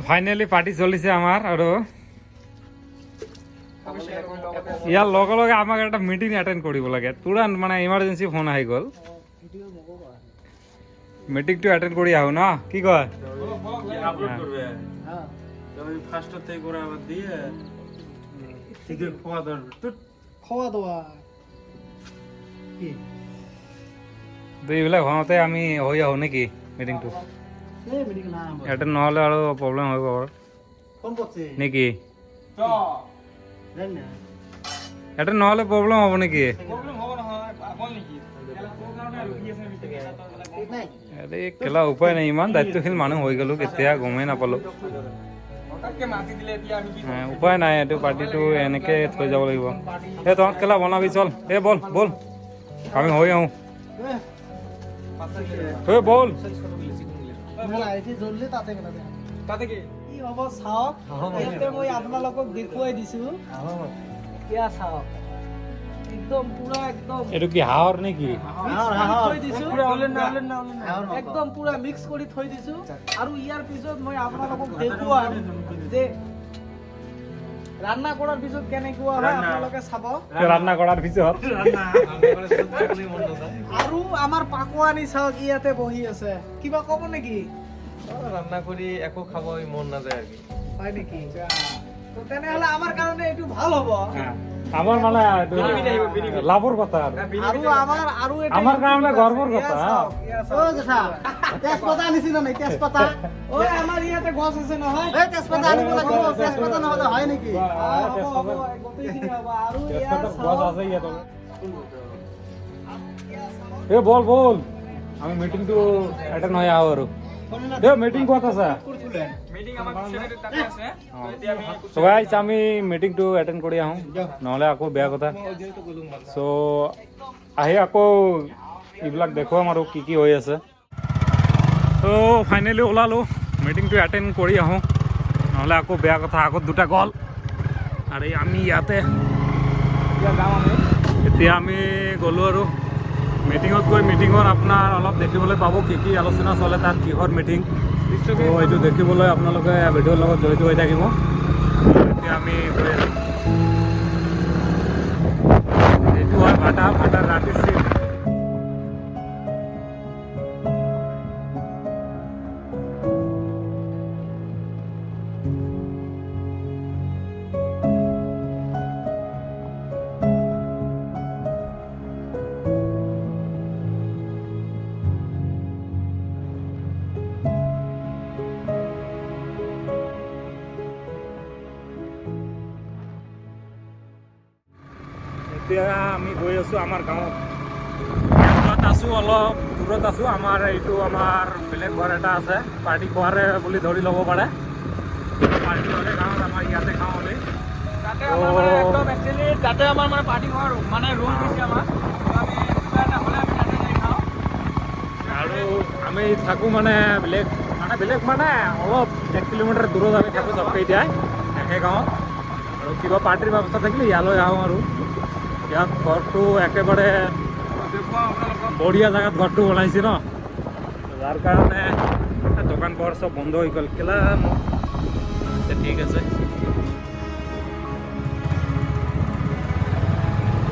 Finally party চলিছে আমার আর ইয়ার লগে লগে আমাকে একটা মিটিং অ্যাটেন্ড করিব লাগে তুরন্ত মানে ইমার্জেন্সি ফোন আহি গল মিটিংটো অ্যাটেন্ড করি আহো না কি কয় আপলোড করবে হ্যাঁ তো ওই ফার্স্ট থেকে করে আবার দিয়ে ঠিক খাওয়া দাওয়া তো খাওয়া দাওয়া কি তো এইবিলাক হওঁতে আমি হৈ আহো নাকি মিটিংটো এই মিটিং না অ্যাটেন্ড নহ'লে আৰু প্ৰব্লেম হৈ যাব ফোন কৰছে নেকি তো জান না অ্যাটেন্ড নহ'লে প্ৰব্লেম হ'ব নেকি প্রবলেম হবে না হয় বল নাকি এলা কোন কারণে রুকি আছে মিটিং এটা তো ঠিক নাই আরে কেলা উপায় নাই ইমান দায়িত্বশীল মানুহ হৈ গ'লো কেতিয়া গমেই নাপালোঁ হঠাৎকে মাতি দিলে এতিয়া আমি কি উপায় নাই এইটো পাৰ্টিটো এনেকে থৈ যাব লাগিব এই তহঁত কেলা বনাবি চল এই বল বল আমি হৈ আহোঁ এই বল মেলা এটি জ্বললে তাতে মেলা তাতে কি কি হ'ব চাওক ইয়াতে মই আপোনালোকক দেখুৱাই দিছো এয়া চাওক একদম পুৰা একদম এইটো কি হাঁহৰ নেকি থৈ দিছো পুৰা হলেন না একদম পুৰা মিক্স কৰি থৈ দিছো আৰু ইয়াৰ পিছত মই আপোনালোকক দেখুৱাম যে ৰান্না কৰাৰ পিছত কেনেকুৱা হয় আপোনালোকে চাব ৰান্না কৰাৰ পিছত আৰু আমাৰ পাকোৱানি চাওক ইয়াতে বহি আছে কিবা ক'ব নেকি রান্না করি একো খাব মন না যায় আর কি হয় নেকি তো তেনেহ'লে আমাৰ কাৰণে এইটো ভাল হ'ব আমাৰ মানে লাভৰ কথা আৰু আমাৰ আৰু এটা আমাৰ কাৰণে গৰ্বৰ কথা ও জেঠা তেজপাতা আনিছিলা নাই তেজপাতা ঐ আমাৰ ইয়াতে গছ আছে নহয় এই তেজপাতা আনিব লাগিব তেজপাতা নহ'লে হয় নেকি হ'ব গোটেইখিনি হ'ব আৰু গছ আছে ইয়াত এই বল বল আমি মিটিংটো এটেন্ড হৈ আহো আৰু এই মিটিং ক'ত আছে মিটিং আমাক সেক্রেটারি তাতে আছে তো এতিয়া আমি তো গাইছ আমি মিটিংটো এটেন্ড কৰি আহোঁ নহ'লে আকৌ বেয়া কথা চ' আহি আকৌ এইবিলাক দেখুৱাম আৰু কি কি হৈ আছে তো ফাইনেলি ওলালোঁ মিটিংটো এটেন্ড কৰি আহোঁ নহ'লে আকৌ বেয়া কথা আগত দুটা গ'ল আৰু আমি ইয়াতে এতিয়া আমি গ'লোঁ আৰু মিটিঙত গৈ মিটিঙত আপোনাৰ অলপ দেখিবলৈ পাব কি কি আলোচনা চলে তাত কিহৰ মিটিং তো এইটো দেখিবলৈ আপোনালোকে ভিডিঅ'ৰ লগত জড়িত হৈ থাকিব এতিয়া আমি গৈ আছোঁ এইটো হয় ভাটাৰ ৰাতি চিট এতিয়া আমি গৈ আছোঁ আমাৰ গাঁৱত ইয়াত আছোঁ অলপ দূৰত আছোঁ আমাৰ এইটো আমাৰ বেলেগ ঘৰ এটা আছে পাৰ্টি ঘৰে বুলি ধৰি ল'ব পাৰে পাৰ্টি হ'লে গাঁৱত আমাৰ ইয়াতে খাওঁ আমি তাতে আমাৰ মানে একদম একচুয়ালি তাতে আমাৰ মানে পাৰ্টি ঘৰ মানে ৰুম দিছে আমাৰ তো আমি কিবা এটা হলে আমি তাতে যাই খাওঁ আৰু আমি থাকোঁ মানে বেলেগ মানে অলপ 1 কিলোমিটাৰ দূৰত আমি থাকোঁ চবকে এতিয়া একে গাঁৱত আৰু কিবা পাৰ্টিৰ ব্যৱস্থা থাকিলে ইয়ালৈ আহোঁ আৰু ইয়াত ঘৰটো একেবাৰে দেখুৱা আপোনালোকক বঢ়িয়া জেগাত ঘৰটো বনাইছে ন যাৰ কাৰণে দোকান পোহাৰ চব বন্ধ হৈ গ'ল কেলা ঠিক আছে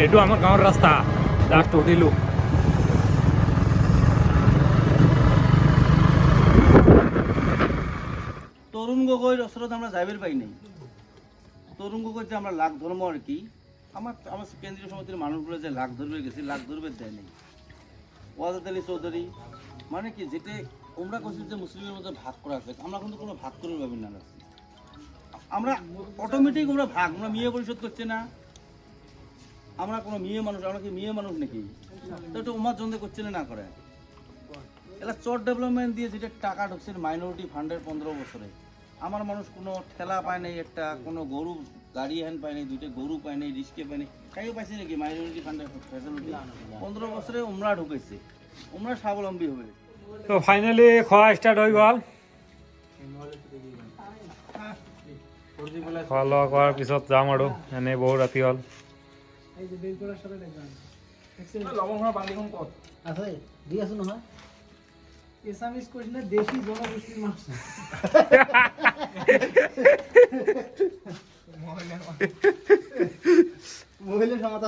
এইটো আমাৰ গাঁৱৰ ৰাস্তা জাষ্ট উঠিলোঁ তরুণ গগৈর ওসরত আমরা যাইবার পাই নাই তরুণ গগৈ যে আমরা লাখ ধর্ম আর কি আমার আমার কেন্দ্রীয় সমিতির মানুষগুলো যে লাখ ধরবে গেছে লাখ ধরবে দেয় নাই ওয়াজাদ আলী চৌধুরী মানে কি যেটা আমরা করছি যে মুসলিমের মধ্যে ভাগ করা আছে আমরা কিন্তু কোনো ভাগ করার ভাবি না আমরা অটোমেটিক আমরা ভাগ আমরা মেয়ে পরিশোধ করছি না আমরা কোনো মেয়ে মানুষ আমরা কি মেয়ে মানুষ নাকি তো এটা উমার জন্য করছে না করে এলা চট ডেভেলপমেন্ট দিয়ে যেটা টাকা ঢুকছে মাইনরিটি ফান্ডের 15 বছরে আমার মানুষ কোনো ঠেলা পায় নাই একটা কোনো গরু গাড়ি হ্যান্ড পায় নাই দুইটা গরু পায় নাই রিস্কে পায় নাই কাইও পাইছে নাকি মাইনরিটি ফান্ডের ফ্যাসিলিটি 15 বছরে উমরা ঢুকেছে উমরা স্বাবলম্বী হবে তো ফাইনেলি খোৱা ষ্টাৰ্ট হৈ গ'ল খোৱা লোৱা কৰাৰ পিছত যাম আৰু এনেই বহু ৰাতি হ'ল এই যে বেৰ কৰাৰ সাথে দেখবেন লবণ ঘৰ বান্দিখন ক'ত আছে দি আছো নহয় এসামিস কৰিস না, দেশি জনগোষ্ঠীৰ মানুষ। মহিলা সমাজ